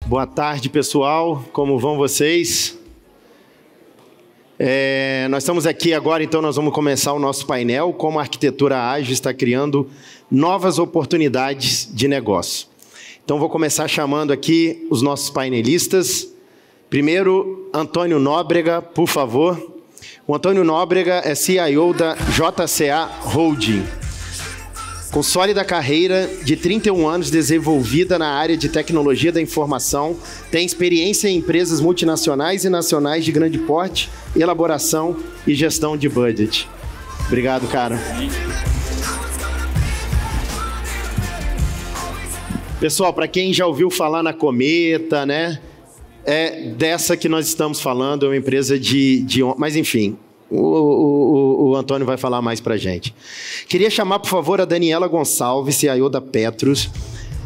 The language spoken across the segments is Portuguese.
Boa tarde, pessoal. Como vão vocês? Nós estamos aqui agora, então nós vamos começar o nosso painel, como a arquitetura ágil está criando novas oportunidades de negócio. Então vou começar chamando aqui os nossos painelistas. Primeiro, Antônio Nóbrega, por favor. O Antônio Nóbrega é CIO da JCA Holding, com sólida carreira de 31 anos desenvolvida na área de tecnologia da informação, tem experiência em empresas multinacionais e nacionais de grande porte, elaboração e gestão de budget. Obrigado, cara. Pessoal, para quem já ouviu falar na Cometa, né? É dessa que nós estamos falando, é uma empresa mas enfim, o Antônio vai falar mais para a gente. Queria chamar, por favor, a Daniela Gonçalves, CIO da Petrus,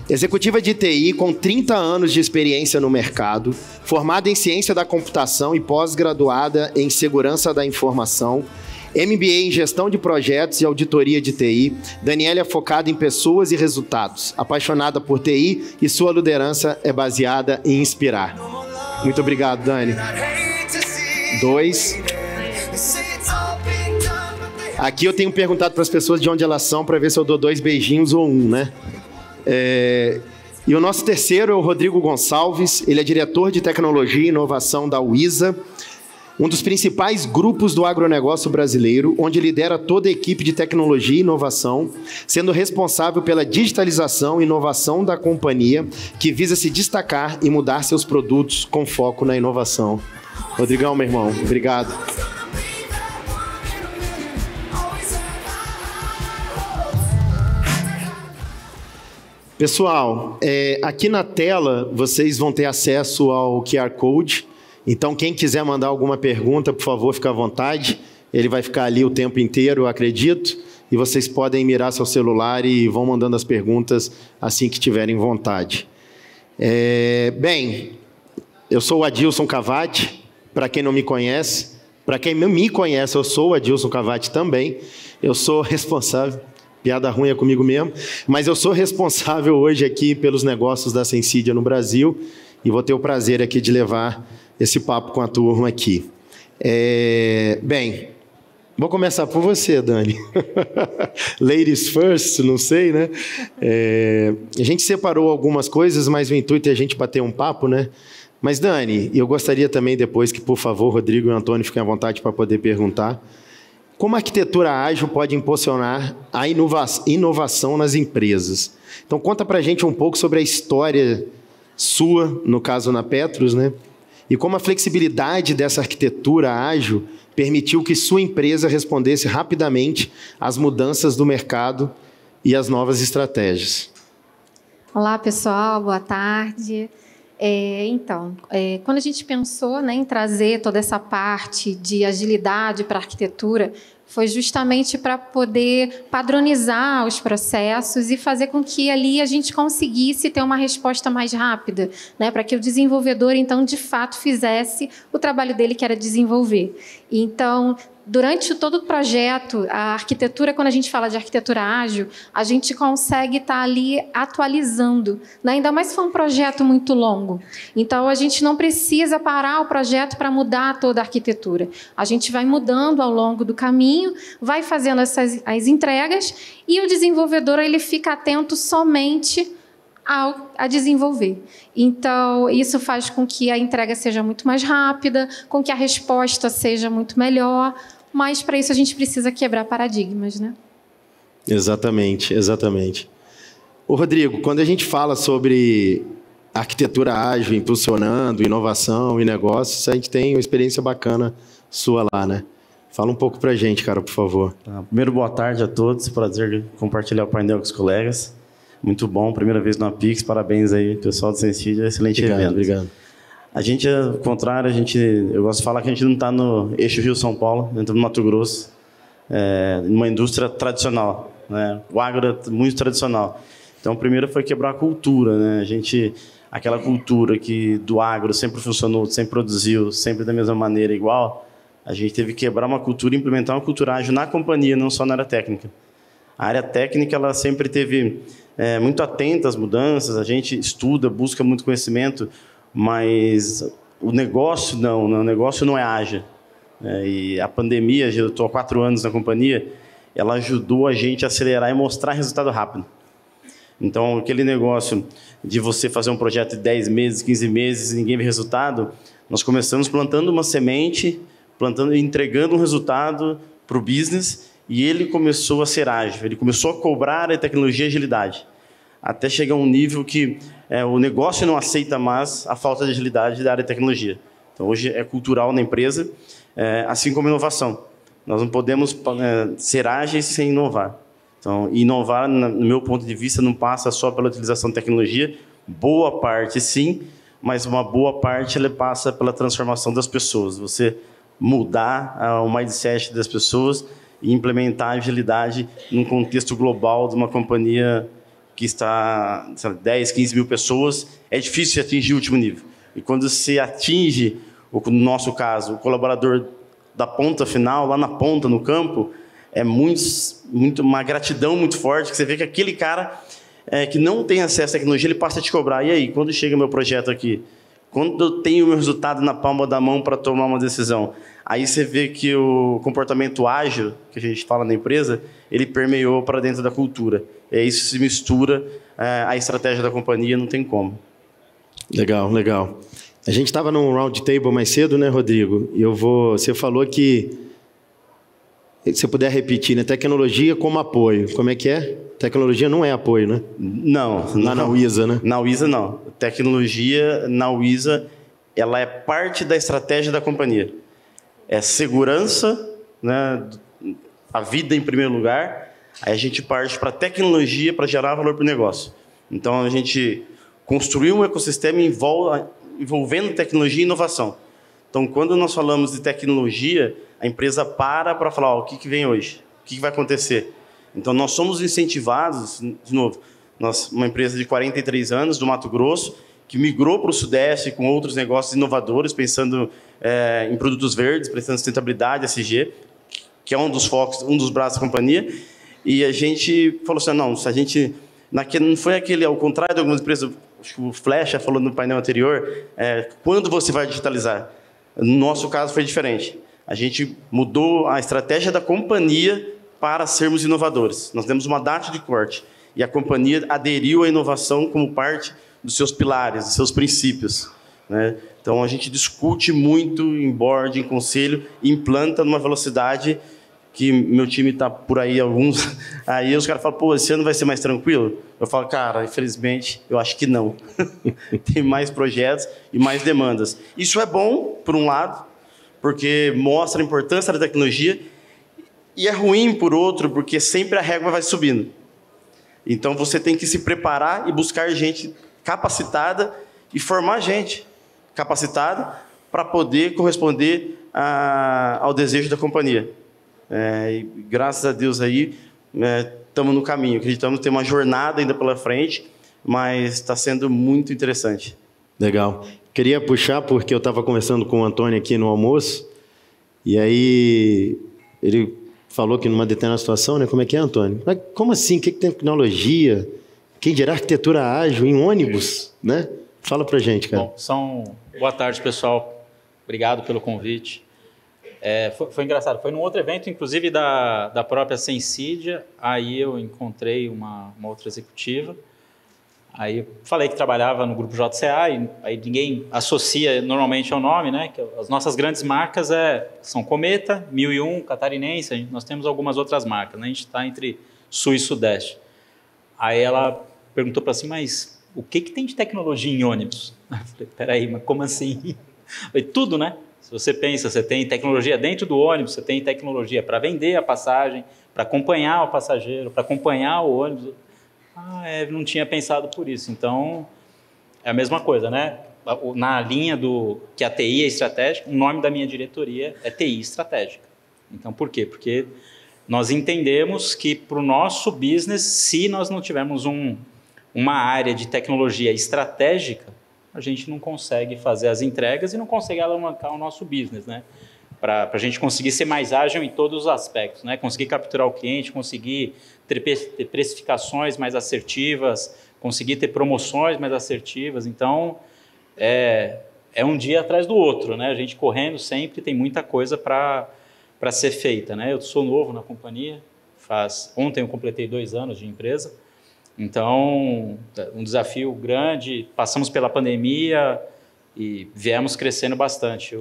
executiva de TI com 30 anos de experiência no mercado, formada em ciência da computação e pós-graduada em segurança da informação, MBA em gestão de projetos e auditoria de TI. Daniela é focada em pessoas e resultados, apaixonada por TI e sua liderança é baseada em inspirar. Muito obrigado, Dani. 2. Aqui eu tenho perguntado para as pessoas de onde elas são para ver se eu dou 2 beijinhos ou 1, né? E o nosso terceiro é o Rodrigo Gonçalves. Ele é diretor de tecnologia e inovação da Wiza, um dos principais grupos do agronegócio brasileiro, onde lidera toda a equipe de tecnologia e inovação, sendo responsável pela digitalização e inovação da companhia, que visa se destacar e mudar seus produtos com foco na inovação. Rodrigão, meu irmão, obrigado. Pessoal, aqui na tela vocês vão ter acesso ao QR Code. Então, quem quiser mandar alguma pergunta, por favor, fique à vontade. Ele vai ficar ali o tempo inteiro, eu acredito. E vocês podem mirar seu celular e vão mandando as perguntas assim que tiverem vontade. Bem, eu sou o Adilson Cavati, para quem não me conhece. Para quem me conhece, eu sou o Adilson Cavati também. Eu sou responsável... Piada ruim é comigo mesmo. Mas eu sou responsável hoje aqui pelos negócios da Sensidia no Brasil. E vou ter o prazer aqui de levar esse papo com a turma aqui. Bem, vou começar por você, Dani. Ladies first, não sei, né? A gente separou algumas coisas, mas o intuito é a gente bater um papo, né? Mas, Dani, eu gostaria também depois que, por favor, Rodrigo e o Antônio fiquem à vontade para poder perguntar. Como a arquitetura ágil pode impulsionar a inovação nas empresas? Então, conta para a gente um pouco sobre a história sua, no caso na Petrus, né? E como a flexibilidade dessa arquitetura ágil permitiu que sua empresa respondesse rapidamente às mudanças do mercado e às novas estratégias. Olá, pessoal. Boa tarde. Quando a gente pensou, né, em trazer toda essa parte de agilidade para a arquitetura, foi justamente para poder padronizar os processos e fazer com que ali a gente conseguisse ter uma resposta mais rápida, né, para que o desenvolvedor, então, de fato, fizesse o trabalho dele, que era desenvolver. Então, durante todo o projeto, a arquitetura, quando a gente fala de arquitetura ágil, a gente consegue estar ali atualizando, né? Ainda mais se for um projeto muito longo. Então, a gente não precisa parar o projeto para mudar toda a arquitetura. A gente vai mudando ao longo do caminho, vai fazendo as entregas e o desenvolvedor ele fica atento somente a desenvolver. Então, isso faz com que a entrega seja muito mais rápida, com que a resposta seja muito melhor, mas para isso a gente precisa quebrar paradigmas, né? Exatamente, exatamente. Ô, Rodrigo, quando a gente fala sobre arquitetura ágil, impulsionando inovação e negócios, a gente tem uma experiência bacana sua lá, né? Fala um pouco para a gente, cara, por favor. Primeiro, boa tarde a todos. Prazer compartilhar o painel com os colegas. Muito bom, primeira vez no Apix, parabéns aí, pessoal do Sensidia, excelente evento. Obrigado. A gente, ao contrário, eu gosto de falar que a gente não está no eixo Rio-São Paulo, dentro do Mato Grosso, numa indústria tradicional, né? O agro é muito tradicional. Então, primeiro foi quebrar a cultura, né? Aquela cultura que do agro sempre funcionou, sempre produziu, sempre da mesma maneira, igual, a gente teve que quebrar uma cultura e implementar uma cultura ágil na companhia, não só na área técnica. A área técnica, ela sempre teve muito atenta às mudanças, a gente estuda, busca muito conhecimento. mas o negócio não, o negócio não é ágil. E a pandemia, eu estou há 4 anos na companhia, ela ajudou a gente a acelerar e mostrar resultado rápido. Então, aquele negócio de você fazer um projeto de 10 meses, 15 meses e ninguém vê resultado, nós começamos plantando uma semente, plantando e entregando um resultado para o business, e ele começou a ser ágil, ele começou a cobrar a tecnologia e agilidade, até chegar a um nível que o negócio não aceita mais a falta de agilidade da área de tecnologia. Então, hoje é cultural na empresa, assim como inovação. Nós não podemos ser ágeis sem inovar. Então, inovar, no meu ponto de vista, não passa só pela utilização de tecnologia, boa parte sim, mas uma boa parte ela passa pela transformação das pessoas. Você mudar o mindset das pessoas e implementar a agilidade num contexto global de uma companhia que está 10, 15 mil pessoas, é difícil atingir o último nível. E quando você atinge, no nosso caso, o colaborador da ponta final, lá na ponta, no campo, é uma gratidão muito forte, que você vê que aquele cara que não tem acesso à tecnologia, ele passa a te cobrar. E aí, quando chega meu projeto aqui? Quando eu tenho o meu resultado na palma da mão para tomar uma decisão? Aí você vê que o comportamento ágil, que a gente fala na empresa, ele permeou para dentro da cultura. Isso se mistura à estratégia da companhia, não tem como. Legal, legal. A gente estava num round table mais cedo, né, Rodrigo? E você falou que, se você puder repetir, né? Tecnologia como apoio. Como é que é? Tecnologia não é apoio, né? Não. Lá na Wiza, né? Na Wiza, não. Tecnologia, na Wiza, ela é parte da estratégia da companhia. É segurança, né? A vida em primeiro lugar. Aí a gente parte para a tecnologia para gerar valor para o negócio. Então, a gente construiu um ecossistema envolvendo tecnologia e inovação. Então, quando nós falamos de tecnologia, a empresa para falar, o que vem hoje? O que vai acontecer? Então, nós somos incentivados, de novo, uma empresa de 43 anos, do Mato Grosso, que migrou para o Sudeste com outros negócios inovadores, pensando em produtos verdes, pensando em sustentabilidade, SG, que é um dos focos, um dos braços da companhia. E a gente falou assim, não, se a gente... não foi aquele, ao contrário de algumas empresas, acho que o Flecha falou no painel anterior, quando você vai digitalizar? No nosso caso foi diferente. A gente mudou a estratégia da companhia para sermos inovadores. Nós demos uma data de corte e a companhia aderiu à inovação como parte dos seus pilares, dos seus princípios, né? Então, a gente discute muito em board, em conselho, e implanta numa velocidade que meu time está por aí, alguns... Aí os caras falam, pô, esse ano vai ser mais tranquilo? Eu falo, cara, infelizmente, eu acho que não. Tem mais projetos e mais demandas. Isso é bom, por um lado, porque mostra a importância da tecnologia, e é ruim, por outro, porque sempre a régua vai subindo. Então, você tem que se preparar e buscar gente capacitada e formar gente capacitada para poder corresponder ao desejo da companhia. E graças a Deus aí estamos no caminho. Acreditamos ter uma jornada ainda pela frente, mas está sendo muito interessante. Legal. Queria puxar porque eu estava conversando com o Antônio aqui no almoço e aí ele falou que numa determinada situação, né? Como é que é, Antônio? Mas como assim? O que é tecnologia? Quem dirá arquitetura ágil em ônibus, né? Fala pra gente, cara. Bom, boa tarde, pessoal. Obrigado pelo convite. Foi engraçado. Foi num outro evento, inclusive da própria Sensidia. Aí eu encontrei uma outra executiva. Aí eu falei que trabalhava no grupo JCA, e aí ninguém associa normalmente ao nome, né? Que as nossas grandes marcas são Cometa, 1001, Catarinense, nós temos algumas outras marcas, né? A gente está entre Sul e Sudeste. Aí ela perguntou para assim, mas o que tem de tecnologia em ônibus? Eu falei, peraí, mas como assim? Falei, tudo, né? Se você pensa, você tem tecnologia dentro do ônibus, você tem tecnologia para vender a passagem, para acompanhar o passageiro, para acompanhar o ônibus. Não tinha pensado por isso. Então, é a mesma coisa, né? Na linha que a TI é estratégica, o nome da minha diretoria é TI estratégica. Então, por quê? Porque nós entendemos que para o nosso business, se nós não tivermos uma área de tecnologia estratégica, a gente não consegue fazer as entregas e não consegue alavancar o nosso business, né? Para a gente conseguir ser mais ágil em todos os aspectos, né? Conseguir capturar o cliente, conseguir ter precificações mais assertivas, conseguir ter promoções mais assertivas. Então, é um dia atrás do outro, né? A gente correndo sempre, tem muita coisa para ser feita, né? Eu sou novo na companhia, ontem eu completei 2 anos de empresa, então um desafio grande, passamos pela pandemia e viemos crescendo bastante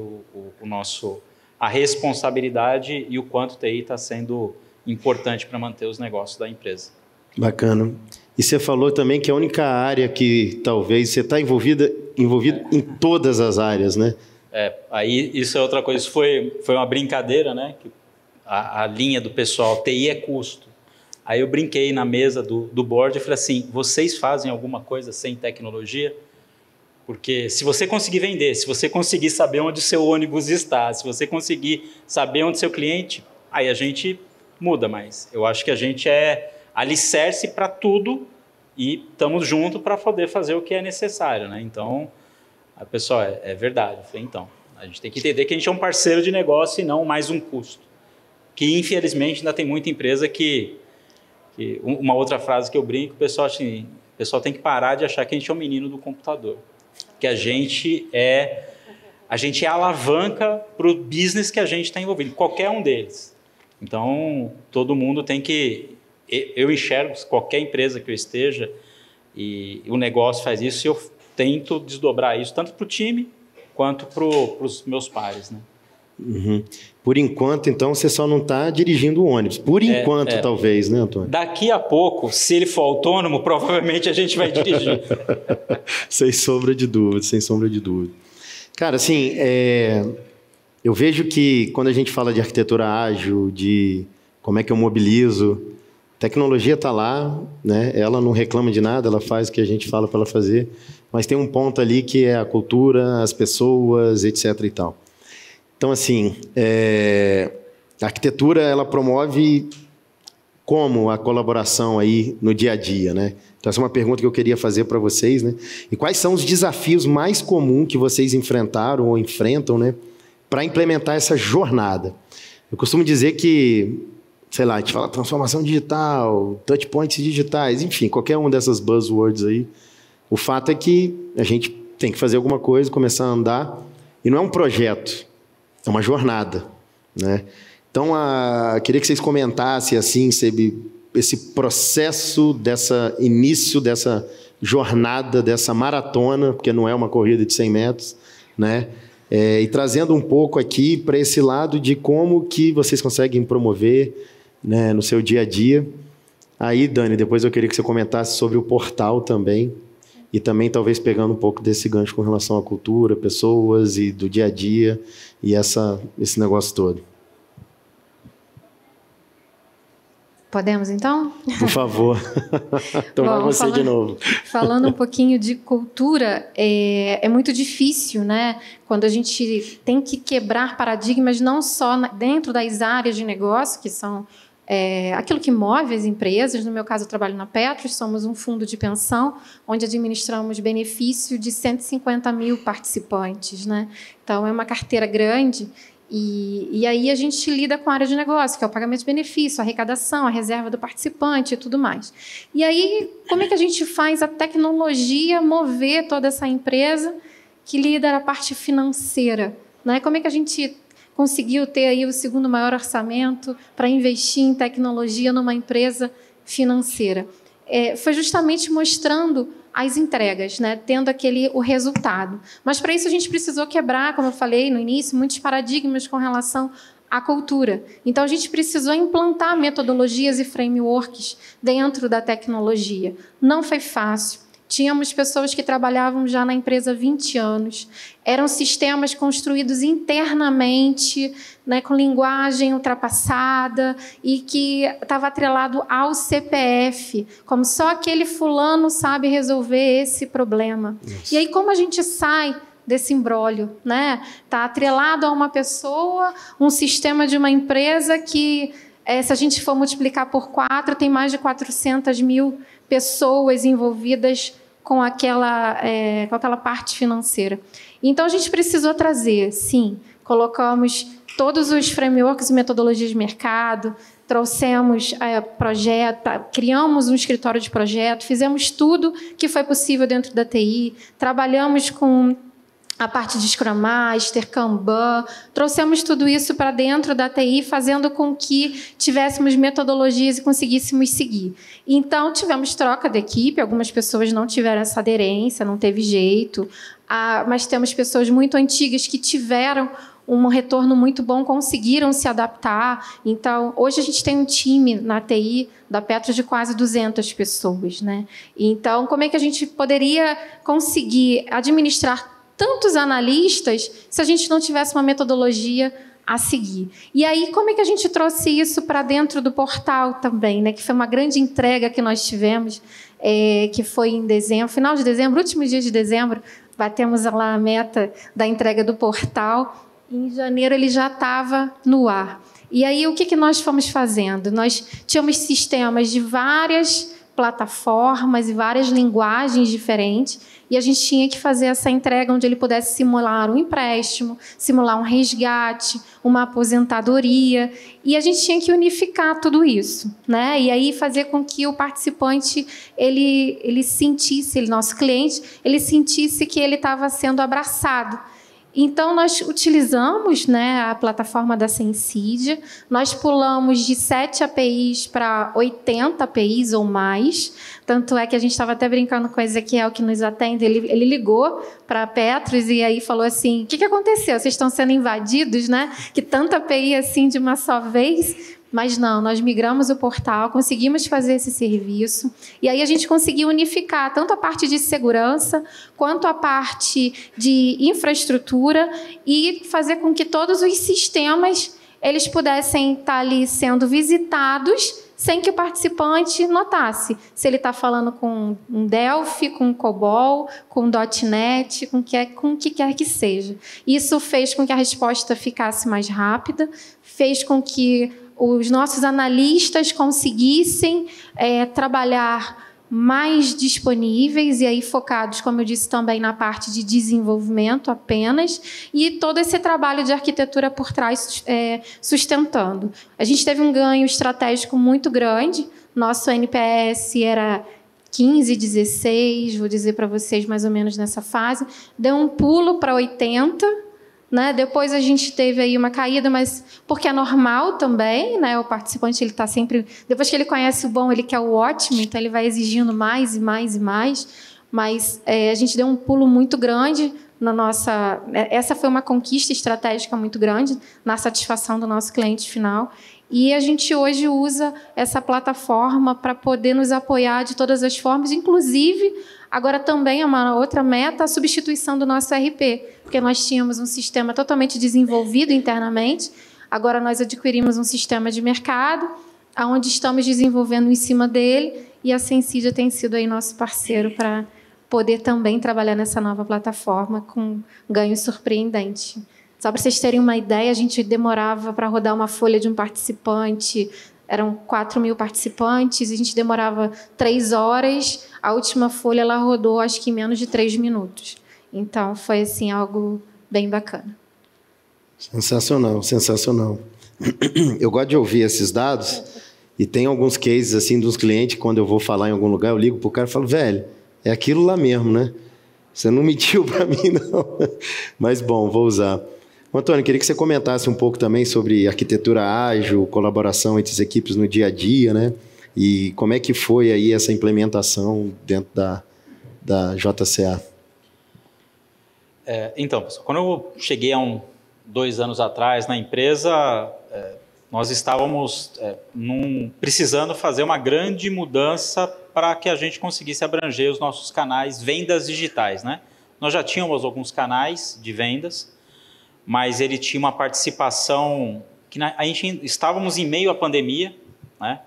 a responsabilidade e o quanto o TI está sendo importante para manter os negócios da empresa. Bacana. E você falou também que a única área que talvez você está envolvido em todas as áreas, né? Aí isso é outra coisa. Isso foi uma brincadeira, né? Que a linha do pessoal, TI é custo. Aí eu brinquei na mesa do board e falei assim, vocês fazem alguma coisa sem tecnologia? Porque se você conseguir vender, se você conseguir saber onde o seu ônibus está, se você conseguir saber onde o seu cliente, aí a gente muda, mas eu acho que a gente é alicerce para tudo e estamos juntos para poder fazer o que é necessário, né? Então, pessoal, é verdade. Eu falei, então, a gente tem que entender que a gente é um parceiro de negócio e não mais um custo. Que, infelizmente, ainda tem muita empresa que uma outra frase que eu brinco, o pessoal tem que parar de achar que a gente é o menino do computador. Que a gente é a alavanca para o business que a gente está envolvido, qualquer um deles. Então, todo mundo tem que... Eu enxergo qualquer empresa que eu esteja e o negócio faz isso e eu tento desdobrar isso tanto para o time quanto para os meus pares, né? Uhum. Por enquanto, então, você só não está dirigindo o ônibus. Por enquanto, talvez, né, Antônio? Daqui a pouco, se ele for autônomo, provavelmente a gente vai dirigir. Sem sombra de dúvida, sem sombra de dúvida. Cara, assim, eu vejo que quando a gente fala de arquitetura ágil, de como é que eu mobilizo, tecnologia está lá, né? Ela não reclama de nada, ela faz o que a gente fala para ela fazer, mas tem um ponto ali que é a cultura, as pessoas, etc. e tal. Então, assim, a arquitetura ela promove como a colaboração aí no dia a dia, né? Então, essa é uma pergunta que eu queria fazer para vocês, né? E quais são os desafios mais comuns que vocês enfrentaram ou enfrentam, né, para implementar essa jornada? Eu costumo dizer que, sei lá, a gente fala transformação digital, touch points digitais, enfim, qualquer uma dessas buzzwords aí. O fato é que a gente tem que fazer alguma coisa, começar a andar, e não é um projeto, é uma jornada, né? Então, queria que vocês comentassem assim, esse processo início dessa jornada, dessa maratona, porque não é uma corrida de 100 metros, né? E trazendo um pouco aqui para esse lado de como que vocês conseguem promover, né, no seu dia a dia. Aí, Dani, depois eu queria que você comentasse sobre o portal também, e também talvez pegando um pouco desse gancho com relação à cultura, pessoas e do dia a dia, e esse negócio todo. Podemos, então? Por favor. Então vai você de novo. Falando um pouquinho de cultura, é muito difícil, né? Quando a gente tem que quebrar paradigmas, não só dentro das áreas de negócio, que são aquilo que move as empresas. No meu caso, eu trabalho na Petros, somos um fundo de pensão, onde administramos benefício de 150 mil participantes, né? Então, é uma carteira grande. E aí a gente lida com a área de negócio, que é o pagamento de benefício, a arrecadação, a reserva do participante e tudo mais. E aí, como é que a gente faz a tecnologia mover toda essa empresa que lida a parte financeira, né? Como é que a gente conseguiu ter aí o segundo maior orçamento para investir em tecnologia numa empresa financeira? Foi justamente mostrando as entregas, né? Tendo o resultado. Mas, para isso, a gente precisou quebrar, como eu falei no início, muitos paradigmas com relação à cultura. Então, a gente precisou implantar metodologias e frameworks dentro da tecnologia. Não foi fácil. Tínhamos pessoas que trabalhavam já na empresa há 20 anos. Eram sistemas construídos internamente, né, com linguagem ultrapassada e que estava atrelado ao CPF, como só aquele fulano sabe resolver esse problema. Isso. E aí, como a gente sai desse imbróglio, né? Está atrelado a uma pessoa, um sistema de uma empresa que, se a gente for multiplicar por 4, tem mais de 400 mil pessoas envolvidas com aquela parte financeira. Então, a gente precisou trazer, sim, colocamos todos os frameworks e metodologias de mercado, trouxemos projeto, criamos um escritório de projeto, fizemos tudo que foi possível dentro da TI, trabalhamos com a parte de Scrum Master, Kanban, trouxemos tudo isso para dentro da TI, fazendo com que tivéssemos metodologias e conseguíssemos seguir. Então, tivemos troca de equipe, algumas pessoas não tiveram essa aderência, não teve jeito, mas temos pessoas muito antigas que tiveram um retorno muito bom, conseguiram se adaptar. Então, hoje a gente tem um time na TI da Petros de quase 200 pessoas, né? Então, como é que a gente poderia conseguir administrar tantos analistas se a gente não tivesse uma metodologia a seguir? E aí, como é que a gente trouxe isso para dentro do portal também, né? Que foi uma grande entrega que nós tivemos, que foi em dezembro, final de dezembro, último dia de dezembro, batemos lá a meta da entrega do portal. Em janeiro ele já estava no ar. E aí o que nós fomos fazendo? Nós tínhamos sistemas de várias plataformas e várias linguagens diferentes, e a gente tinha que fazer essa entrega onde ele pudesse simular um empréstimo, simular um resgate, uma aposentadoria, e a gente tinha que unificar tudo isso, né? E aí fazer com que o participante ele sentisse, nosso cliente, ele sentisse que ele estava sendo abraçado. Então, nós utilizamos, né, a plataforma da Sensidia, nós pulamos de 7 APIs para 80 APIs ou mais, tanto é que a gente estava até brincando com o Ezequiel, que nos atende, ele ligou para a Petros e aí falou assim, o que aconteceu? Vocês estão sendo invadidos, né? Que tanta API assim de uma só vez... Mas não, nós migramos o portal, conseguimos fazer esse serviço, e aí a gente conseguiu unificar tanto a parte de segurança, quanto a parte de infraestrutura, e fazer com que todos os sistemas eles pudessem estar ali sendo visitados, sem que o participante notasse se ele está falando com um Delphi, com um COBOL, com um .NET, com o que quer que seja. Isso fez com que a resposta ficasse mais rápida, fez com que os nossos analistas conseguissem trabalhar mais disponíveis e aí focados, como eu disse, também na parte de desenvolvimento apenas, e todo esse trabalho de arquitetura por trás sustentando. A gente teve um ganho estratégico muito grande, nosso NPS era 15, 16, vou dizer para vocês mais ou menos nessa fase, deu um pulo para 80, né? Depois a gente teve aí uma caída, mas porque é normal também, né? O participante ele está sempre, depois que ele conhece o bom, ele quer o ótimo, então ele vai exigindo mais e mais e mais. Mas a gente deu um pulo muito grande na nossa. Essa foi uma conquista estratégica muito grande na satisfação do nosso cliente final. E a gente hoje usa essa plataforma para poder nos apoiar de todas as formas, inclusive. Agora também é uma outra meta, a substituição do nosso RP, porque nós tínhamos um sistema totalmente desenvolvido internamente, agora nós adquirimos um sistema de mercado, onde estamos desenvolvendo em cima dele, e a Sensidia tem sido aí nosso parceiro para poder também trabalhar nessa nova plataforma com ganho surpreendente. Só para vocês terem uma ideia, a gente demorava para rodar uma folha de um participante, eram 4.000 participantes, a gente demorava 3 horas, a última folha ela rodou acho que em menos de 3 minutos. Então foi assim algo bem bacana. Sensacional, sensacional. Eu gosto de ouvir esses dados e tem alguns cases assim dos clientes, quando eu vou falar em algum lugar, eu ligo para o cara e falo, velho, é aquilo lá mesmo, né? Você não mentiu para mim, não. Mas bom, vou usar. Antônio, queria que você comentasse um pouco também sobre arquitetura ágil, colaboração entre as equipes no dia a dia, né? E como é que foi aí essa implementação dentro da JCA? Então, pessoal, quando eu cheguei há 2 anos atrás na empresa, nós estávamos precisando fazer uma grande mudança para que a gente conseguisse abranger os nossos canais vendas digitais, né? Nós já tínhamos alguns canais de vendas, mas ele tinha uma participação que a gente estávamos em meio à pandemia, né?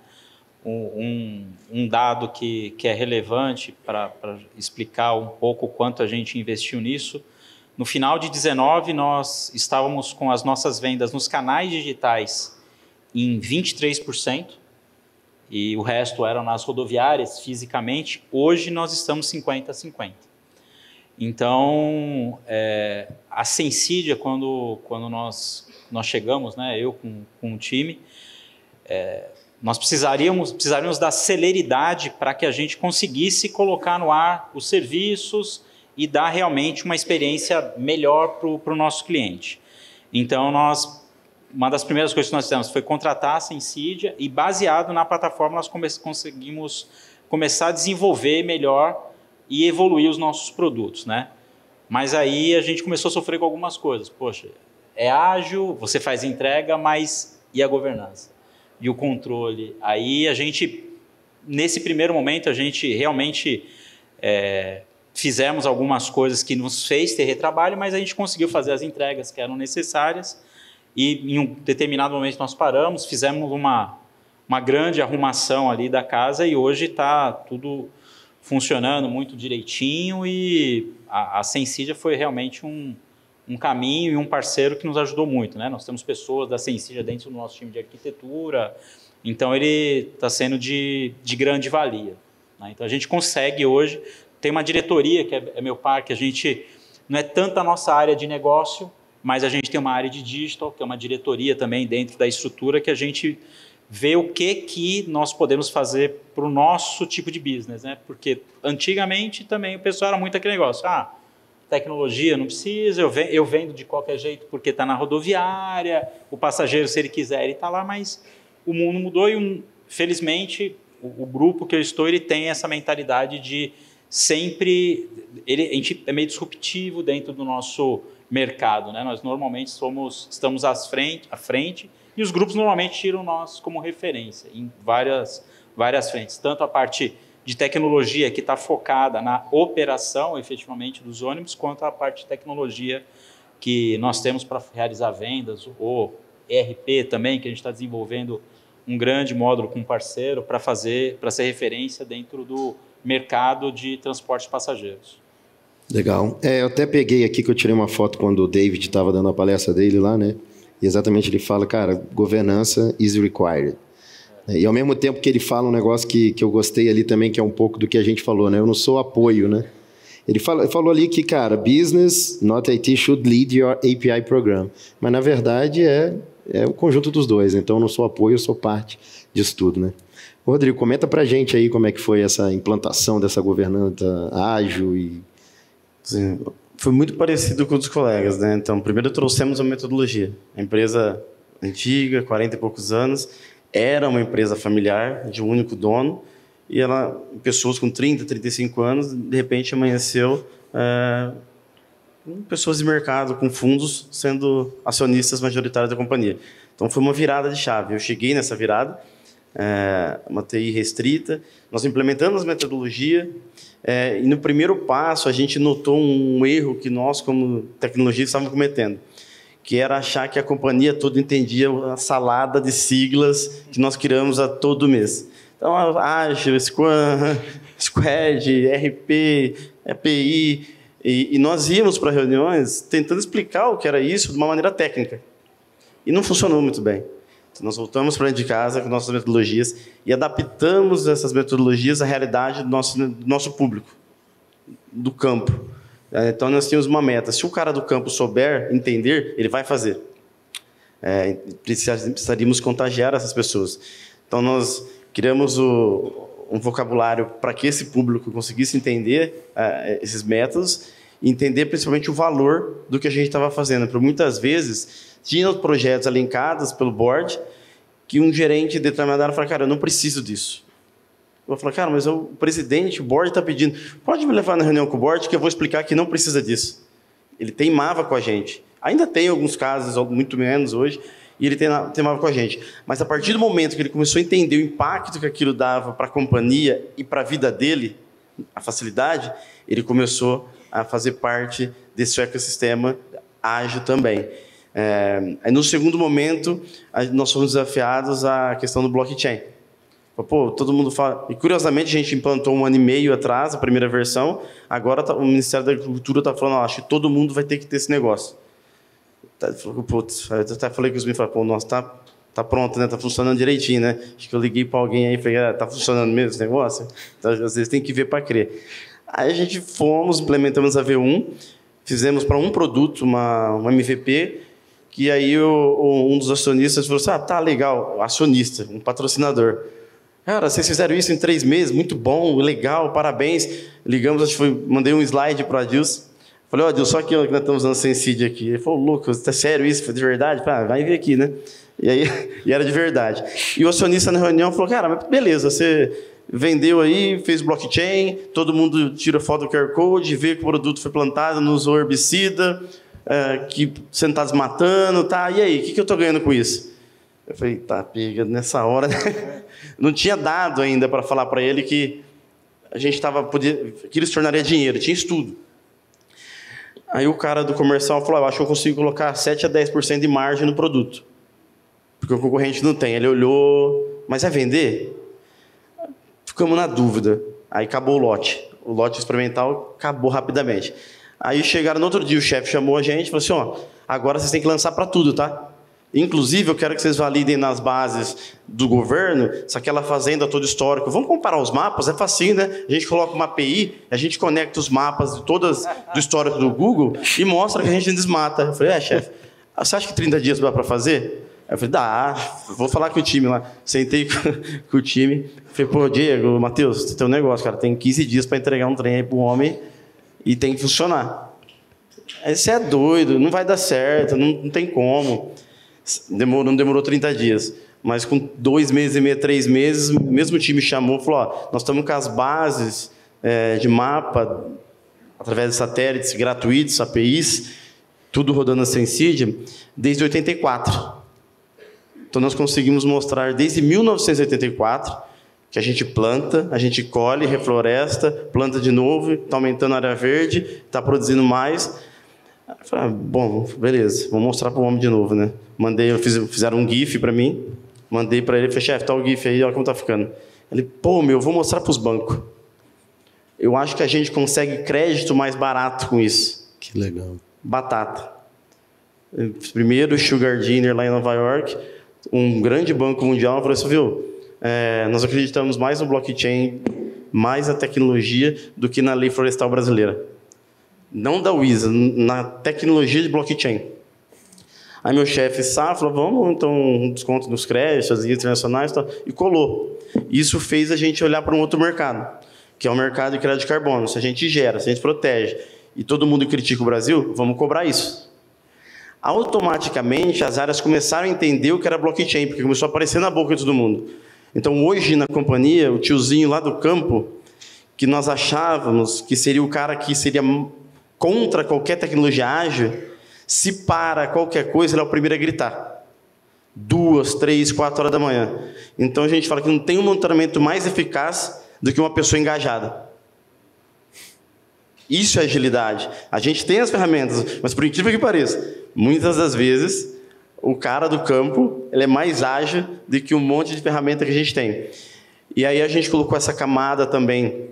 Um dado que é relevante para explicar um pouco o quanto a gente investiu nisso. No final de 2019, nós estávamos com as nossas vendas nos canais digitais em 23%, e o resto eram nas rodoviárias, fisicamente. Hoje, nós estamos 50-50. Então, a Sensidia, quando nós chegamos, né, eu com o time, nós precisaríamos da celeridade para que a gente conseguisse colocar no ar os serviços e dar realmente uma experiência melhor para o nosso cliente. Então, uma das primeiras coisas que nós fizemos foi contratar a Sensidia e, baseado na plataforma, nós conseguimos começar a desenvolver melhor e evoluir os nossos produtos, né? Mas aí a gente começou a sofrer com algumas coisas. Poxa, é ágil, você faz entrega, mas e a governança? E o controle? Aí a gente, nesse primeiro momento, a gente realmente fizemos algumas coisas que nos fez ter retrabalho, mas a gente conseguiu fazer as entregas que eram necessárias e em um determinado momento nós paramos, fizemos uma grande arrumação ali da casa e hoje está tudo funcionando muito direitinho e a Sensidia foi realmente um caminho e um parceiro que nos ajudou muito, né? Nós temos pessoas da Sensidia dentro do nosso time de arquitetura, então ele está sendo de grande valia, né? Então a gente consegue hoje, tem uma diretoria que é meu par, que a gente não é tanto a nossa área de negócio, mas a gente tem uma área de digital, que é uma diretoria também dentro da estrutura, que a gente vê o que nós podemos fazer para o nosso tipo de business, né? Porque antigamente também o pessoal era muito aquele negócio, tecnologia não precisa, eu vendo de qualquer jeito porque está na rodoviária, o passageiro, se ele quiser, ele está lá, mas o mundo mudou e, felizmente, o grupo que eu estou, ele tem essa mentalidade de sempre... a gente é meio disruptivo dentro do nosso mercado, né? Nós normalmente estamos à frente e os grupos normalmente tiram nós como referência em várias frentes, tanto a parte de tecnologia que está focada na operação, efetivamente, dos ônibus, quanto a parte de tecnologia que nós temos para realizar vendas, ou ERP também, que a gente está desenvolvendo um grande módulo com um parceiro para ser referência dentro do mercado de transporte de passageiros. Legal. Eu até peguei aqui que eu tirei uma foto quando o David estava dando a palestra dele lá, né? E exatamente ele fala, cara, governança is required. E ao mesmo tempo que ele fala um negócio que eu gostei ali também, que é um pouco do que a gente falou, né? Eu não sou apoio, né? Ele falou ali que, cara, business, not IT, should lead your API program. Mas, na verdade, é o conjunto dos dois. Então, eu não sou apoio, eu sou parte disso tudo, né? Rodrigo, comenta pra gente aí como é que foi essa implantação dessa governança ágil e... Sim, foi muito parecido com os colegas, né? Então, primeiro trouxemos a metodologia. A empresa antiga, 40 e poucos anos, era uma empresa familiar, de um único dono, e pessoas com 30, 35 anos, de repente amanheceu pessoas de mercado, com fundos, sendo acionistas majoritários da companhia. Então, foi uma virada de chave. Eu cheguei nessa virada, uma TI restrita, nós implementamos a metodologia, e no primeiro passo a gente notou um erro que nós, como tecnologia, estávamos cometendo, que era achar que a companhia toda entendia a salada de siglas que nós criamos a todo mês. Então, Agile, Scrum, Squad, RP, API, e nós íamos para reuniões tentando explicar o que era isso de uma maneira técnica. E não funcionou muito bem. Então, nós voltamos para dentro de casa com nossas metodologias e adaptamos essas metodologias à realidade do nosso público, do campo. Então, nós tínhamos uma meta. Se o cara do campo souber, entender, ele vai fazer. Precisaríamos contagiar essas pessoas. Então, nós criamos um vocabulário para que esse público conseguisse entender esses métodos e entender principalmente o valor do que a gente estava fazendo. Porque muitas vezes, tinha projetos elencados pelo board que um gerente de determinada área falava, cara, eu não preciso disso. Eu falei, cara, mas o presidente, o board está pedindo, pode me levar na reunião com o board que eu vou explicar que não precisa disso. Ele teimava com a gente. Ainda tem alguns casos, muito menos hoje, e ele teimava com a gente. Mas a partir do momento que ele começou a entender o impacto que aquilo dava para a companhia e para a vida dele, a facilidade, ele começou a fazer parte desse ecossistema ágil também. Aí no segundo momento, nós fomos desafiados à questão do blockchain. Pô, todo mundo fala... E curiosamente, a gente implantou 1 ano e meio atrás, a primeira versão, agora o Ministério da Agricultura está falando, acho que todo mundo vai ter que ter esse negócio. Eu até falei com os meninos, pô, nossa, tá pronto, né? Tá funcionando direitinho, né? Acho que eu liguei para alguém aí e falei, tá funcionando mesmo esse negócio? Então, às vezes tem que ver para crer. Aí a gente implementamos a V1, fizemos para um produto uma MVP, que aí um dos acionistas falou assim, tá legal, acionista, um patrocinador. Cara, vocês fizeram isso em 3 meses, muito bom, legal, parabéns. Ligamos, mandei um slide para o Adilson. Falei, Adilson, só que nós estamos usando Senseed aqui. Ele falou, louco, é sério isso? Foi de verdade? Falei, vai ver aqui, né? E era de verdade. E o acionista na reunião falou, cara, mas beleza, você vendeu aí, fez blockchain, todo mundo tira foto do QR Code, vê que o produto foi plantado, não usou herbicida, que você não está desmatando, tá? E aí, o que eu estou ganhando com isso? Eu falei, tá, pega, nessa hora, né? Não tinha dado ainda para falar para ele que a gente que ele se tornaria dinheiro, tinha estudo. Aí o cara do comercial falou, eu acho que eu consigo colocar 7 a 10% de margem no produto, porque o concorrente não tem. Ele olhou, mas é vender? Ficamos na dúvida. Aí acabou o lote experimental acabou rapidamente. Aí chegaram no outro dia, o chefe chamou a gente e falou assim, agora vocês têm que lançar para tudo, tá? Inclusive, eu quero que vocês validem nas bases do governo se aquela fazenda toda histórica. Vamos comparar os mapas? É facinho, né? A gente coloca uma API, a gente conecta os mapas de todas do histórico do Google e mostra que a gente desmata. Eu falei, chefe, você acha que 30 dias dá para fazer? Eu falei, dá, vou falar com o time lá. Sentei com o time. Falei, pô, Diego, Matheus, tem um negócio, cara, tem 15 dias para entregar um trem aí para o homem e tem que funcionar. Aí você é doido, não vai dar certo, não tem como. Não demorou 30 dias, mas com 2 meses e meio, 3 meses, o mesmo time chamou e falou, nós estamos com as bases de mapa, através de satélites gratuitos, APIs, tudo rodando na Senseed, desde 84. Então nós conseguimos mostrar desde 1984 que a gente planta, a gente colhe, refloresta, planta de novo, está aumentando a área verde, está produzindo mais. Eu falei, bom, beleza, vou mostrar para o homem de novo, né? Fizeram um GIF para mim, mandei para ele, falei, chefe, tá o GIF aí, olha como tá ficando. Ele, vou mostrar para os bancos. Eu acho que a gente consegue crédito mais barato com isso. Que legal. Batata. Primeiro, o Sugar Dinner lá em Nova York, um grande banco mundial, falou assim, viu, nós acreditamos mais no blockchain, mais na tecnologia do que na lei florestal brasileira. Não da Wisa, na tecnologia de blockchain. Aí meu chefe falou, vamos, então, um desconto nos créditos, as linhas internacionais, e colou. Isso fez a gente olhar para um outro mercado, que é o mercado de crédito de carbono. Se a gente gera, se a gente protege, e todo mundo critica o Brasil, vamos cobrar isso. Automaticamente, as áreas começaram a entender o que era blockchain, porque começou a aparecer na boca de todo mundo. Então, hoje, na companhia, o tiozinho lá do campo, que nós achávamos que seria o cara que seria contra qualquer tecnologia ágil, se para qualquer coisa, ele é o primeiro a gritar. 2, 3, 4 horas da manhã. Então, a gente fala que não tem um monitoramento mais eficaz do que uma pessoa engajada. Isso é agilidade. A gente tem as ferramentas, mas por incrível que pareça, muitas das vezes, o cara do campo ele é mais ágil do que um monte de ferramenta que a gente tem. E aí a gente colocou essa camada também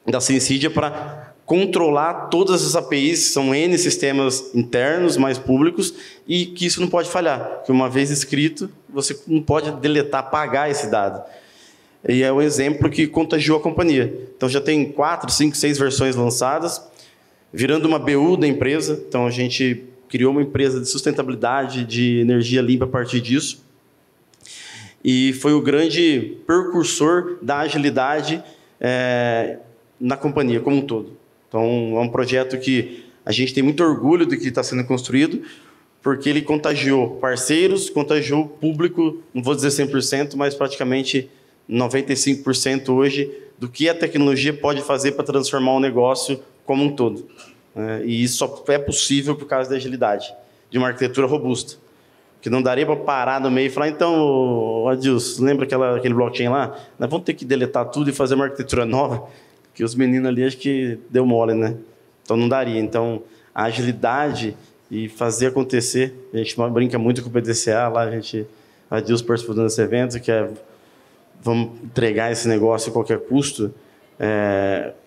da Senseed para controlar todas as APIs, são N sistemas internos, mais públicos, e que isso não pode falhar, que uma vez escrito, você não pode deletar, apagar esse dado. E é um exemplo que contagiou a companhia. Então já tem 4, 5, 6 versões lançadas, virando uma BU da empresa. Então a gente criou uma empresa de sustentabilidade, de energia limpa a partir disso. E foi o grande precursor da agilidade na companhia como um todo. Então, é um projeto que a gente tem muito orgulho do que está sendo construído, porque ele contagiou parceiros, contagiou público, não vou dizer 100%, mas praticamente 95% hoje do que a tecnologia pode fazer para transformar o negócio como um todo. E isso só é possível por causa da agilidade, de uma arquitetura robusta. Que não daria para parar no meio e falar, então, Adilson, lembra aquele blockchain lá? Nós vamos ter que deletar tudo e fazer uma arquitetura nova? Que os meninos ali acho que deu mole, né? Então não daria. Então a agilidade e fazer acontecer, a gente brinca muito com o PDCA, lá a Adilson participou desse evento, que vamos entregar esse negócio a qualquer custo.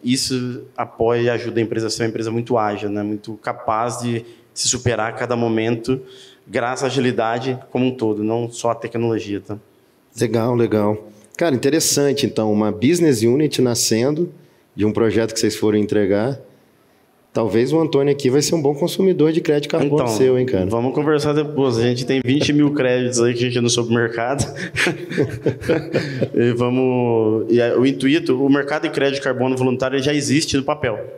Isso apoia e ajuda a empresa a ser uma empresa muito ágil, né? Muito capaz de se superar a cada momento, graças à agilidade como um todo, não só a tecnologia. Tá? Legal, legal. Cara, interessante, então, uma business unit nascendo de um projeto que vocês foram entregar Talvez o Antônio aqui vai ser um bom consumidor de crédito carbono seu, hein, cara? Vamos conversar depois. A gente tem 20 mil créditos aí que a gente no supermercado. O intuito, o mercado de crédito de carbono voluntário já existe no papel.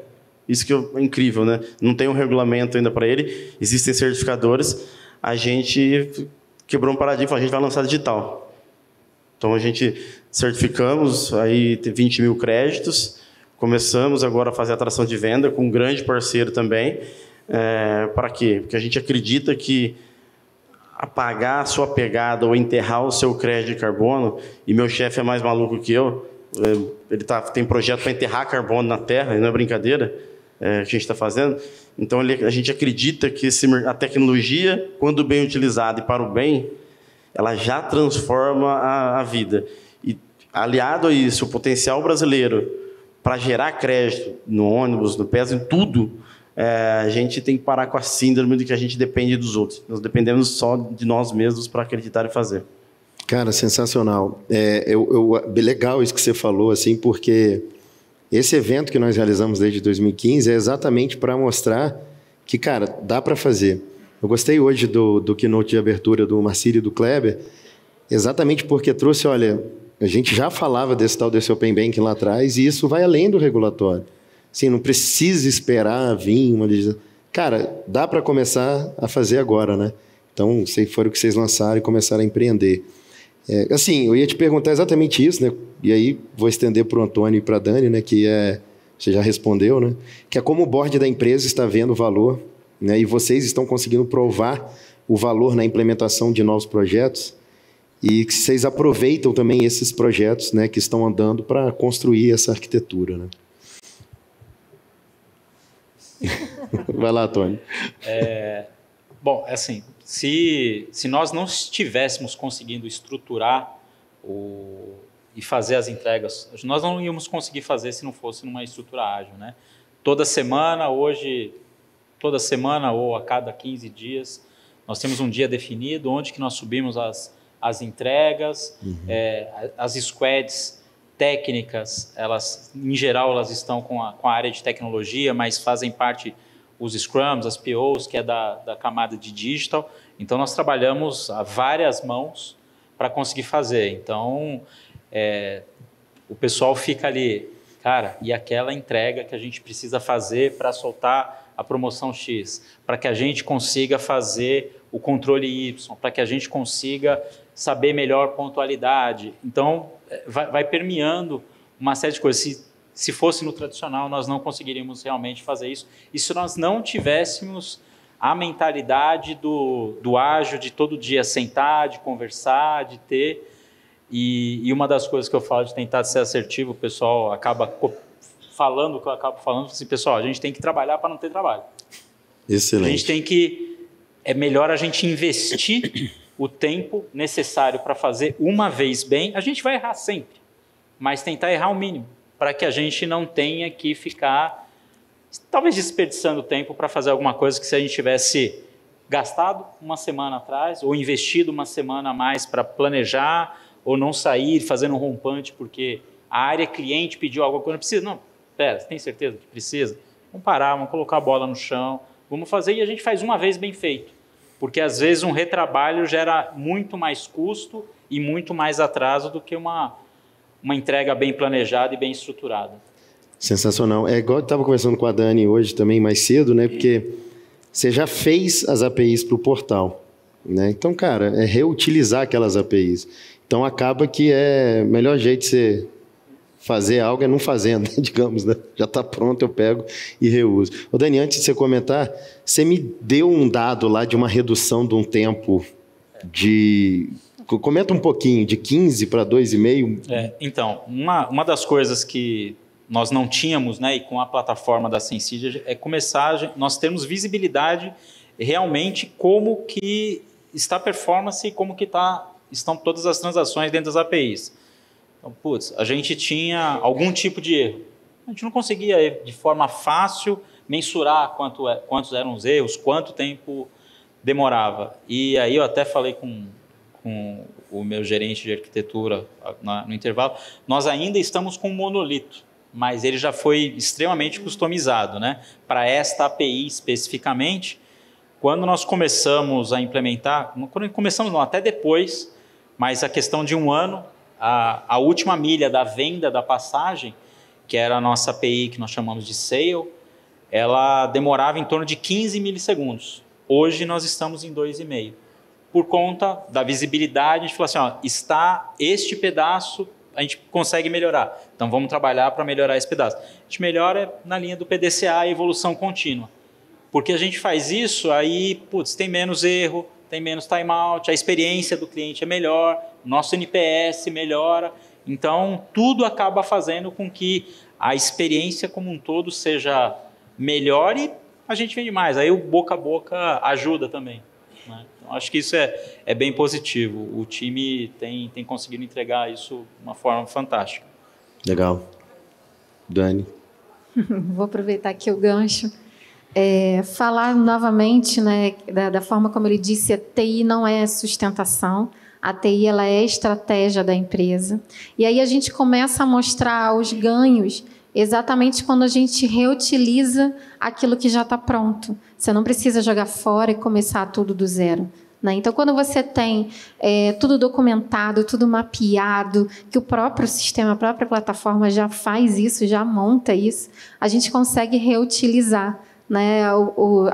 Isso que é incrível, né? Não tem um regulamento ainda para ele, existem certificadores. A gente quebrou um paradigma, a gente vai lançar digital. Então a gente certificamos, aí tem 20 mil créditos. Começamos agora a fazer atração de venda com um grande parceiro também. Para quê? Porque a gente acredita que apagar a sua pegada ou enterrar o seu crédito de carbono, e meu chefe é mais maluco que eu, ele tem projeto para enterrar carbono na terra, e não é brincadeira que a gente está fazendo. Então a gente acredita que a tecnologia, quando bem utilizada e para o bem, ela já transforma a vida. E aliado a isso, o potencial brasileiro para gerar crédito no ônibus, no PES, em tudo, a gente tem que parar com a síndrome de que a gente depende dos outros. Nós dependemos só de nós mesmos para acreditar e fazer. Cara, sensacional. Legal isso que você falou, assim, porque esse evento que nós realizamos desde 2015 é exatamente para mostrar que, cara, dá para fazer. Eu gostei hoje do keynote de abertura do Marcílio e do Kleber, exatamente porque trouxe, olha, a gente já falava desse Open Banking lá atrás e isso vai além do regulatório. Assim, não precisa esperar vir uma legislação. Cara, dá para começar a fazer agora, né? Então, foi o que vocês lançaram e começaram a empreender. Assim, eu ia te perguntar exatamente isso, né? E aí vou estender para o Antônio e para a Dani, né? Que você já respondeu, né? Que é como o board da empresa está vendo o valor, né? E vocês estão conseguindo provar o valor na implementação de novos projetos. E que vocês aproveitam também esses projetos, né, que estão andando para construir essa arquitetura, né? Vai lá, Tony. Bom, assim, se nós não estivéssemos conseguindo estruturar e fazer as entregas, nós não íamos conseguir fazer se não fosse numa estrutura ágil, né? Toda semana ou a cada 15 dias, nós temos um dia definido onde que nós subimos as entregas, as squads técnicas, elas, em geral, elas estão com a área de tecnologia, mas fazem parte os Scrums, as POs, que é da camada de digital. Então, nós trabalhamos a várias mãos para conseguir fazer. Então, o pessoal fica ali, cara, e aquela entrega que a gente precisa fazer para soltar a promoção X, para que a gente consiga fazer o controle Y, para que a gente consiga saber melhor pontualidade. Então, vai permeando uma série de coisas. Se fosse no tradicional, nós não conseguiríamos realmente fazer isso. E se nós não tivéssemos a mentalidade do ágil, de todo dia sentar, de conversar, de ter... E uma das coisas que eu falo de tentar ser assertivo, o pessoal acaba falando o que eu acabo falando, assim, pessoal, a gente tem que trabalhar para não ter trabalho. Excelente. A gente tem que... É melhor a gente investir o tempo necessário para fazer uma vez bem. A gente vai errar sempre, mas tentar errar o mínimo, para que a gente não tenha que ficar, talvez, desperdiçando tempo para fazer alguma coisa que, se a gente tivesse gastado uma semana atrás, ou investido uma semana a mais para planejar, ou não sair fazendo um rompante porque a área cliente pediu algo que não precisa. Não, pera, você tem certeza que precisa? Vamos parar, vamos colocar a bola no chão, vamos fazer, e a gente faz uma vez bem feito. Porque, às vezes, um retrabalho gera muito mais custo e muito mais atraso do que uma entrega bem planejada e bem estruturada. Sensacional. É igual eu estava conversando com a Dani hoje também, mais cedo, né? Porque você já fez as APIs para o portal, né? Então, cara, é reutilizar aquelas APIs. Então, acaba que o melhor jeito de você fazer algo é não fazendo, digamos, né? Já está pronto, eu pego e reuso. Ô, Dani, antes de você comentar, você me deu um dado lá de uma redução de um tempo de... Comenta um pouquinho, de 15 para 2,5. Então, uma das coisas que nós não tínhamos, né, e com a plataforma da Sensidia, é começar, nós temos visibilidade realmente como que está a performance e como que estão todas as transações dentro das APIs. Então, a gente tinha algum tipo de erro. A gente não conseguia, de forma fácil, mensurar quantos eram os erros, quanto tempo demorava. E aí eu até falei com o meu gerente de arquitetura no intervalo, nós ainda estamos com um monolito. mas ele já foi extremamente customizado, né? Para esta API especificamente. Quando nós começamos a implementar, quando começamos não, até depois, mas a questão de 1 ano, a última milha da venda da passagem, que era a nossa API que nós chamamos de Sale, ela demorava em torno de 15 milissegundos. Hoje nós estamos em 2,5. Por conta da visibilidade, a gente falou assim, ó, está este pedaço, a gente consegue melhorar. Então vamos trabalhar para melhorar esse pedaço. A gente melhora na linha do PDCA, a evolução contínua. Porque a gente faz isso, aí, putz, tem menos erro, tem menos timeout, a experiência do cliente é melhor, nosso NPS melhora. Então, tudo acaba fazendo com que a experiência como um todo seja melhor e a gente vende mais. Aí o boca a boca ajuda também, né? Então, acho que isso é bem positivo. O time tem conseguido entregar isso de uma forma fantástica. Legal. Dani? Vou aproveitar aqui o gancho. Falar novamente, né, da forma como ele disse, a TI não é sustentação, a TI ela é estratégia da empresa. E aí a gente começa a mostrar os ganhos exatamente quando a gente reutiliza aquilo que já está pronto. Você não precisa jogar fora e começar tudo do zero, né? Então, quando você tem tudo documentado, tudo mapeado, que o próprio sistema, a própria plataforma já faz isso, já monta isso, a gente consegue reutilizar, né,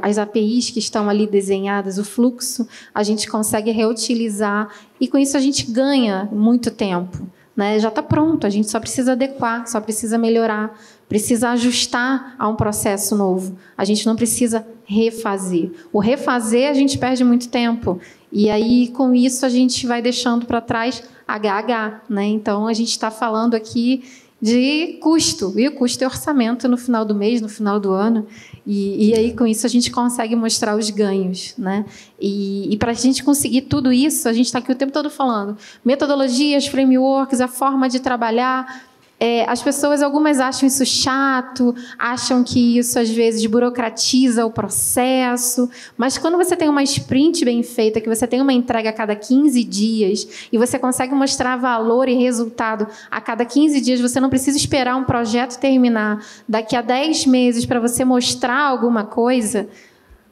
as APIs que estão ali desenhadas, o fluxo, a gente consegue reutilizar e com isso a gente ganha muito tempo, né? Já está pronto, a gente só precisa adequar, só precisa melhorar, precisa ajustar a um processo novo. A gente não precisa refazer. O refazer a gente perde muito tempo e aí com isso a gente vai deixando para trás HH, né? Então a gente está falando aqui de custo, e o custo é orçamento no final do mês, no final do ano, e aí com isso a gente consegue mostrar os ganhos, né? E para a gente conseguir tudo isso, a gente está aqui o tempo todo falando metodologias, frameworks, a forma de trabalhar. As pessoas, algumas acham isso chato, acham que isso às vezes burocratiza o processo, mas quando você tem uma sprint bem feita, que você tem uma entrega a cada 15 dias e você consegue mostrar valor e resultado a cada 15 dias, você não precisa esperar um projeto terminar daqui a 10 meses para você mostrar alguma coisa.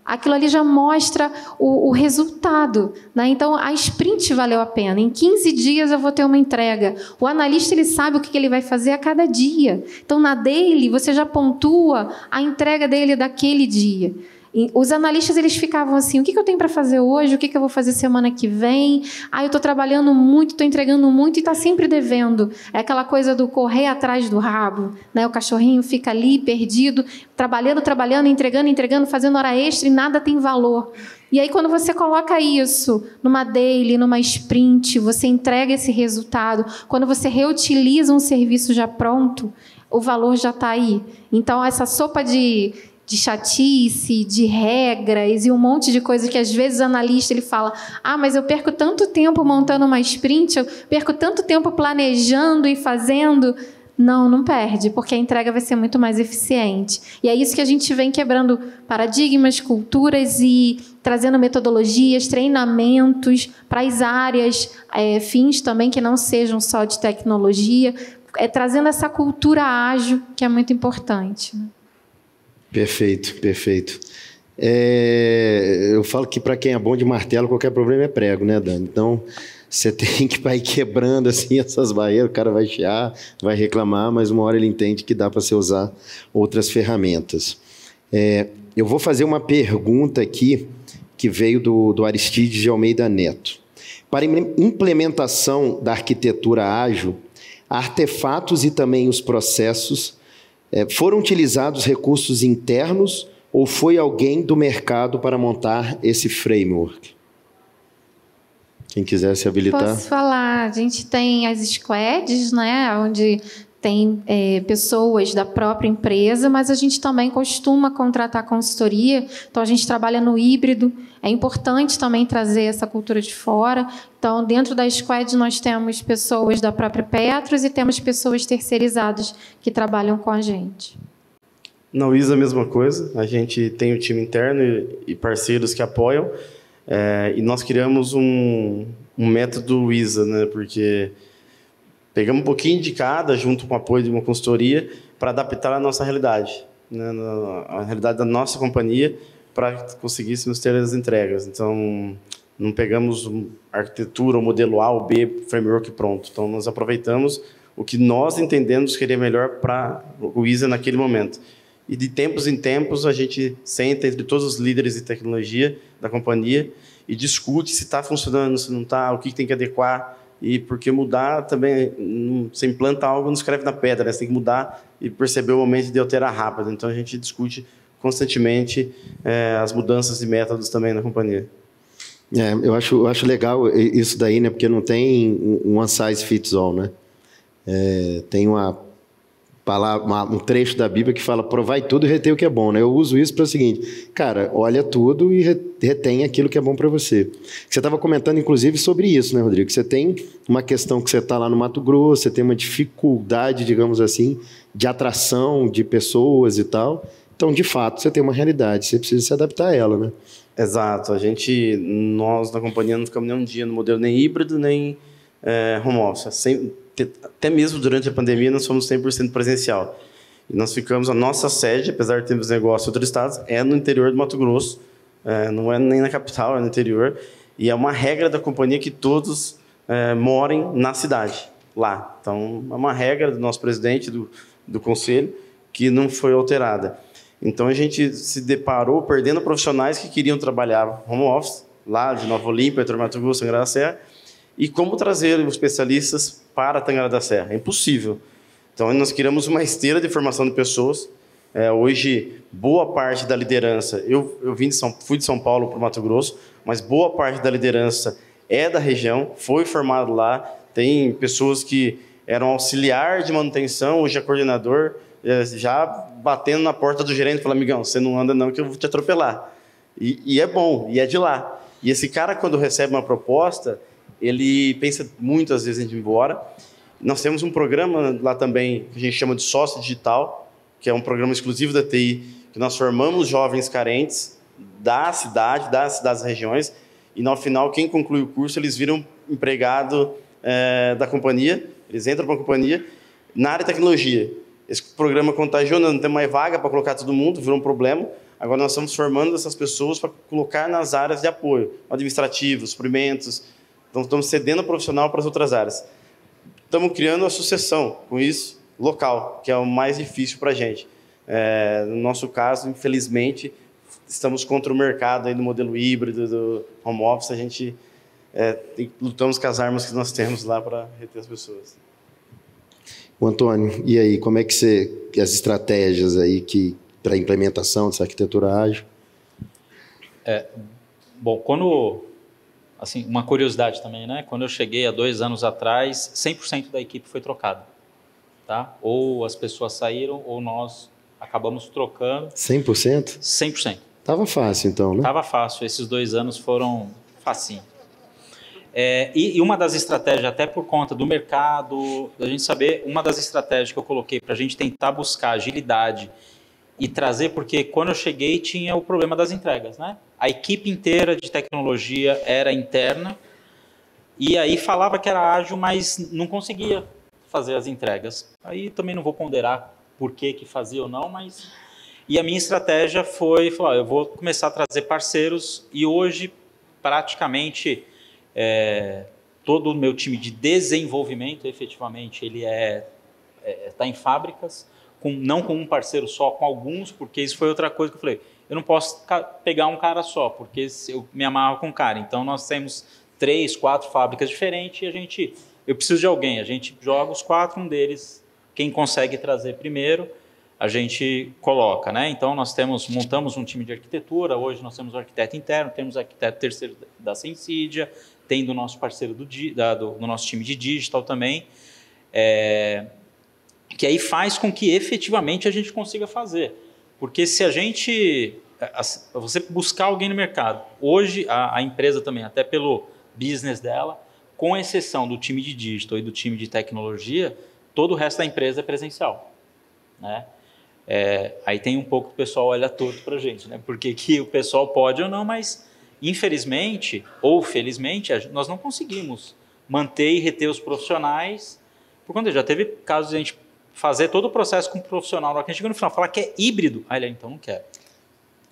Aquilo ali já mostra o resultado, né? Então, a sprint valeu a pena. Em 15 dias eu vou ter uma entrega. O analista ele sabe o que ele vai fazer a cada dia. Então, na daily, você já pontua a entrega dele daquele dia. E os analistas eles ficavam assim, o que eu tenho para fazer hoje? O que eu vou fazer semana que vem? Eu estou trabalhando muito, estou entregando muito e está sempre devendo. É aquela coisa do correr atrás do rabo, né? O cachorrinho fica ali perdido, trabalhando, entregando, fazendo hora extra e nada tem valor. E aí, quando você coloca isso numa daily, numa sprint, você entrega esse resultado, quando você reutiliza um serviço já pronto, o valor já está aí. Então, essa sopa de chatice, de regras e um monte de coisa que às vezes o analista ele fala, mas eu perco tanto tempo montando uma sprint, eu perco tanto tempo planejando e fazendo. Não perde, porque a entrega vai ser muito mais eficiente. E é isso que a gente vem quebrando paradigmas, culturas e trazendo metodologias, treinamentos para as áreas, fins também que não sejam só de tecnologia, trazendo essa cultura ágil que é muito importante, né? Perfeito, perfeito. Eu falo que para quem é bom de martelo, qualquer problema é prego, né, Dani? Então, você tem que ir quebrando assim, essas barreiras, o cara vai chiar, vai reclamar, mas uma hora ele entende que dá para você usar outras ferramentas. Eu vou fazer uma pergunta aqui, que veio do Aristides de Almeida Neto. Para implementação da arquitetura ágil, artefatos e também os processos, foram utilizados recursos internos ou foi alguém do mercado para montar esse framework? Quem quiser se habilitar. Posso falar. A gente tem as squads, né, onde tem pessoas da própria empresa, mas a gente também costuma contratar consultoria, então a gente trabalha no híbrido. É importante também trazer essa cultura de fora. Então, dentro da squad, nós temos pessoas da própria Petros e temos pessoas terceirizadas que trabalham com a gente. Na WISA, a mesma coisa. A gente tem o time interno e parceiros que apoiam. E nós criamos um método WISA, né? Porque pegamos um pouquinho de cada, junto com o apoio de uma consultoria, para adaptar a nossa realidade, né, a realidade da nossa companhia, para conseguíssemos ter as entregas. Então, não pegamos arquitetura, o modelo A ou B, framework pronto. Então, nós aproveitamos o que nós entendemos que seria melhor para o ISA naquele momento. E de tempos em tempos, a gente senta entre todos os líderes de tecnologia da companhia e discute se está funcionando, se não está, o que tem que adequar. E porque mudar também, você implanta algo, não escreve na pedra, né? Você tem que mudar e perceber o momento de alterar rápido. Então, a gente discute constantemente as mudanças de métodos também na companhia. Eu acho legal isso daí, né? Porque não tem one size fits all, né? Tem um trecho da Bíblia que fala: provai tudo e retém o que é bom, né? Eu uso isso para o seguinte: cara, olha tudo e retém aquilo que é bom para você. Você estava comentando, inclusive, sobre isso, né, Rodrigo? Você tem uma questão que você está lá no Mato Grosso, você tem uma dificuldade, digamos assim, de atração de pessoas e tal. Então, de fato, você tem uma realidade, você precisa se adaptar a ela, né? Exato. Nós, na companhia, não ficamos nem um dia no modelo nem híbrido, nem home office. Até mesmo durante a pandemia, nós fomos 100% presencial. E nós ficamos, a nossa sede, apesar de termos negócio em outros estados, é no interior do Mato Grosso, não é nem na capital, é no interior. E é uma regra da companhia que todos morem na cidade, lá. Então, é uma regra do nosso presidente, do conselho, que não foi alterada. Então, a gente se deparou perdendo profissionais que queriam trabalhar home office, lá de Nova Olímpia, entre Mato Grosso e Tangará da Serra, e como trazer os especialistas para Tangará da Serra. É impossível. Então, nós criamos uma esteira de formação de pessoas. Hoje, boa parte da liderança... Eu fui de São Paulo para o Mato Grosso, mas boa parte da liderança é da região, foi formado lá. Tem pessoas que eram auxiliar de manutenção, hoje é coordenador, já batendo na porta do gerente, falando: amigão, você não anda não que eu vou te atropelar. E é bom, e é de lá. E esse cara, quando recebe uma proposta, ele pensa muitas vezes em ir embora. Nós temos um programa lá também, que a gente chama de Sócio Digital, que é um programa exclusivo da TI, que nós formamos jovens carentes da cidade, das regiões, e no final, quem conclui o curso, eles viram empregado da companhia, eles entram para a companhia na área de tecnologia. Esse programa contagiou, não tem mais vaga para colocar todo mundo, virou um problema. Agora nós estamos formando essas pessoas para colocar nas áreas de apoio, administrativos, suprimentos. Então, estamos cedendo profissional para as outras áreas. Estamos criando a sucessão, com isso, local, que é o mais difícil para a gente. No nosso caso, infelizmente, estamos contra o mercado aí do modelo híbrido, do home office. A gente lutamos com as armas que nós temos lá para reter as pessoas. O Antônio, e aí, como é que as estratégias aí para a implementação dessa arquitetura ágil? Bom, assim, uma curiosidade também, né? Quando eu cheguei há 2 anos atrás, 100% da equipe foi trocada, tá? Ou as pessoas saíram, ou nós acabamos trocando. 100%? 100%. Tava fácil, então, né? Tava fácil. Esses 2 anos foram facinho. E uma das estratégias, até por conta do mercado, da gente saber, uma das estratégias que eu coloquei para a gente tentar buscar agilidade e trazer, porque quando eu cheguei tinha o problema das entregas, né? A equipe inteira de tecnologia era interna e aí falava que era ágil, mas não conseguia fazer as entregas. Aí também não vou ponderar por que fazia ou não, mas... E a minha estratégia foi, falar, eu vou começar a trazer parceiros e hoje praticamente... todo o meu time de desenvolvimento, efetivamente, ele está em fábricas, não com um parceiro só, com alguns, porque isso foi outra coisa que eu falei. Eu não posso pegar um cara só, porque eu me amarro com um cara. Então, nós temos 3, 4 fábricas diferentes e eu preciso de alguém. A gente joga os 4, um deles, quem consegue trazer primeiro, a gente coloca, né? Então, montamos um time de arquitetura. Hoje, nós temos o arquiteto interno, temos o arquiteto terceiro da Sensidia, tem do nosso parceiro do nosso time de digital também, que aí faz com que efetivamente a gente consiga fazer. Porque se você buscar alguém no mercado, hoje a empresa também, até pelo business dela, com exceção do time de digital e do time de tecnologia, todo o resto da empresa é presencial, né? Aí tem um pouco que o pessoal olha torto para a gente, né? Porque que o pessoal pode ou não, mas infelizmente ou felizmente nós não conseguimos manter e reter os profissionais, por conta já teve casos de a gente fazer todo o processo com o profissional. Na hora que a gente chega no final, falar que é híbrido, aí ele, então não quero.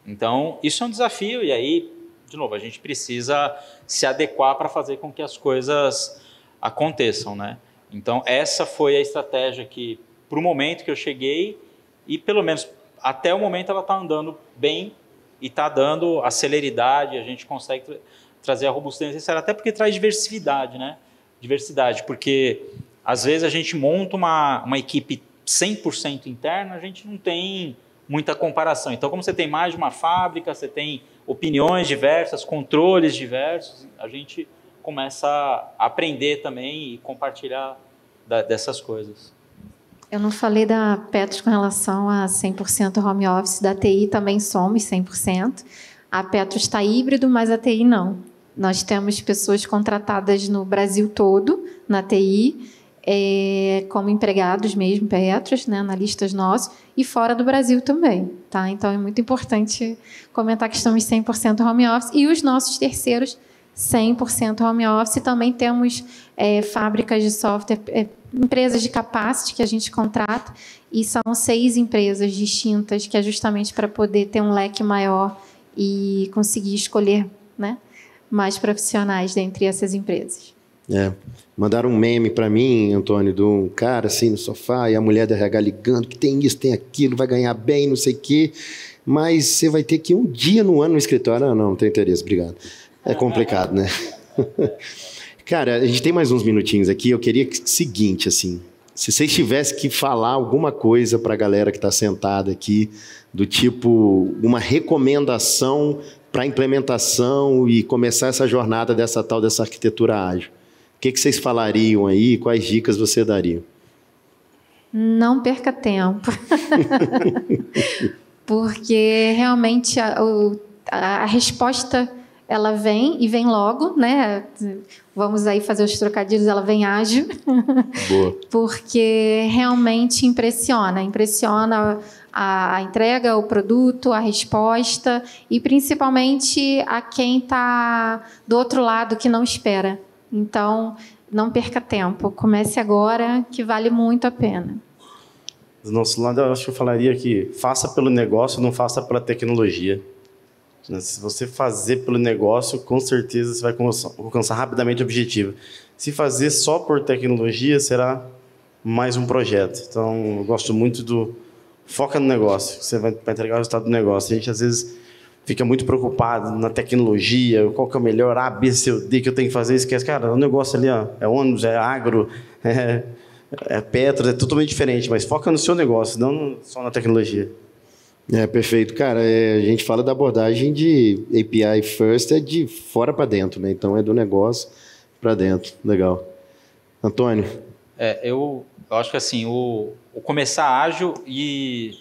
Então, isso é um desafio, e aí, de novo, a gente precisa se adequar para fazer com que as coisas aconteçam, né? Então, essa foi a estratégia que, para o momento que eu cheguei, e pelo menos até o momento ela está andando bem e está dando a celeridade, a gente consegue trazer a robustez necessária, até porque traz diversidade, né? Diversidade, porque às vezes a gente monta uma equipe 100% interna, a gente não tem muita comparação. Então, como você tem mais de uma fábrica, você tem opiniões diversas, controles diversos, a gente começa a aprender também e compartilhar dessas coisas. Eu não falei da Petros com relação a 100% home office, da TI também somos 100%. A Petros está híbrido, mas a TI não. Nós temos pessoas contratadas no Brasil todo, na TI, como empregados mesmo, Petros, né, analistas nossos, e fora do Brasil também. Tá? Então, é muito importante comentar que estamos 100% home office. E os nossos terceiros, 100% home office. Também temos fábricas de software, empresas de capacity que a gente contrata, e são 6 empresas distintas, que é justamente para poder ter um leque maior e conseguir escolher, né, mais profissionais dentre essas empresas. Mandaram um meme para mim, Antônio, de um cara assim no sofá e a mulher da RH ligando que tem isso, tem aquilo, vai ganhar bem, não sei o quê, mas você vai ter que ir um dia no ano no escritório. Não tem interesse, obrigado. É complicado, né? Cara, a gente tem mais uns minutinhos aqui. Eu queria que, seguinte, assim, se vocês tivessem que falar alguma coisa para a galera que está sentada aqui, do tipo, uma recomendação para implementação e começar essa jornada dessa arquitetura ágil, o que vocês falariam aí? Quais dicas você daria? Não perca tempo. Porque realmente a resposta, ela vem e vem logo, né? Vamos aí fazer os trocadilhos, ela vem ágil. Boa. Porque realmente impressiona a entrega, o produto, a resposta, e principalmente a quem está do outro lado, que não espera. Então, não perca tempo. Comece agora, que vale muito a pena. Do nosso lado, eu acho que eu falaria que faça pelo negócio, não faça pela tecnologia. Se você fazer pelo negócio, com certeza você vai alcançar rapidamente o objetivo. Se fazer só por tecnologia, será mais um projeto. Então, eu gosto muito do foca no negócio. Você vai entregar o resultado do negócio. A gente, às vezes, fica muito preocupado na tecnologia, qual que é o melhor A, B, C ou D que eu tenho que fazer. Esquece, cara, o negócio ali, ó, é ônibus, é agro, é petro, é totalmente diferente. Mas foca no seu negócio, não só na tecnologia. Perfeito. Cara, a gente fala da abordagem de API first, é de fora para dentro, né? Então, é do negócio para dentro. Legal. Antônio? Eu acho que assim, o começar ágil e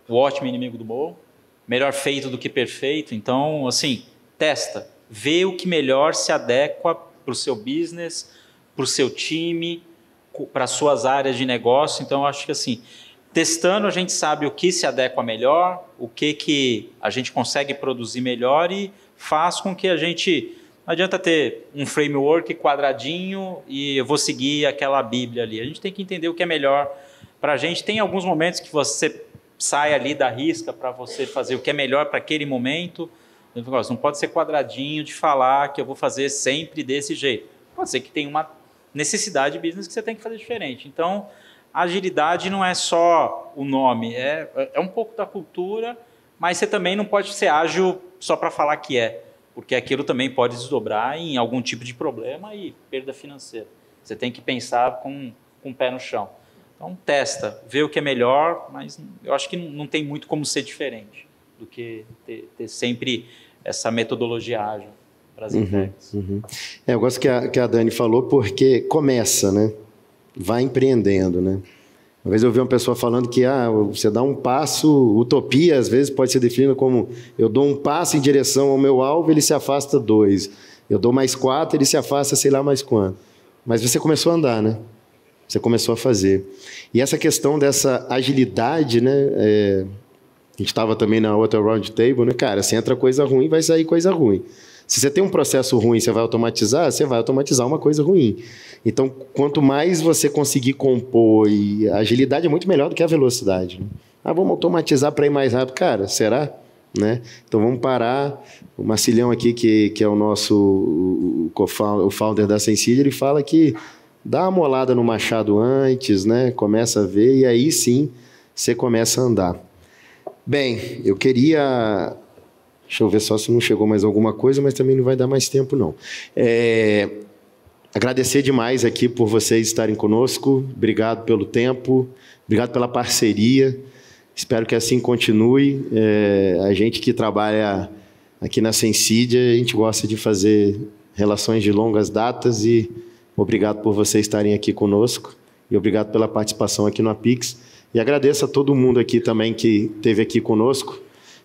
o ótimo inimigo do bom, melhor feito do que perfeito. Então, assim, testa. Vê o que melhor se adequa para o seu business, para o seu time, para as suas áreas de negócio. Então, eu acho que assim, testando, a gente sabe o que se adequa melhor, o que a gente consegue produzir melhor e faz com que a gente... Não adianta ter um framework quadradinho e eu vou seguir aquela bíblia ali. A gente tem que entender o que é melhor para a gente. Tem alguns momentos que você sai ali da risca para você fazer o que é melhor para aquele momento. Não pode ser quadradinho de falar que eu vou fazer sempre desse jeito. Pode ser que tenha uma necessidade de business que você tem que fazer diferente. Então, a agilidade não é só o nome, é um pouco da cultura, mas você também não pode ser ágil só para falar que é, porque aquilo também pode desdobrar em algum tipo de problema e perda financeira. Você tem que pensar com o pé no chão. Então, testa, vê o que é melhor, mas eu acho que não tem muito como ser diferente do que ter sempre essa metodologia ágil para as entregas. Eu gosto que a Dani falou, porque começa, né? Vai empreendendo, né? Uma vez eu ouvi uma pessoa falando que você dá um passo, utopia às vezes pode ser definida como eu dou um passo em direção ao meu alvo, ele se afasta 2. Eu dou mais 4, ele se afasta sei lá mais quanto. Mas você começou a andar, né? Você começou a fazer. E essa questão dessa agilidade, né? A gente estava também na outra round table, né? Cara, se entra coisa ruim, vai sair coisa ruim. Se você tem um processo ruim, você vai automatizar uma coisa ruim. Então, quanto mais você conseguir compor, e a agilidade é muito melhor do que a velocidade. Né? Vamos automatizar para ir mais rápido. Cara, será? Né? Então, vamos parar. O Marcilhão aqui, que é o nosso o founder da Sensidia, ele fala que dá uma molada no machado antes, né? Começa a ver, e aí sim você começa a andar. Bem, eu queria... Deixa eu ver só se não chegou mais alguma coisa, mas também não vai dar mais tempo, não. Agradecer demais aqui por vocês estarem conosco. Obrigado pelo tempo, obrigado pela parceria. Espero que assim continue. A gente que trabalha aqui na Sensidia, a gente gosta de fazer relações de longas datas e obrigado por vocês estarem aqui conosco e obrigado pela participação aqui no Apix. E agradeço a todo mundo aqui também que esteve aqui conosco.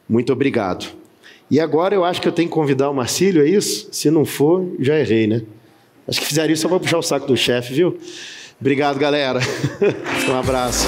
Muito obrigado. E agora eu acho que eu tenho que convidar o Marcílio, é isso? Se não for, já errei, né? Acho que fizeram isso só para puxar o saco do chefe, viu? Obrigado, galera. Um abraço.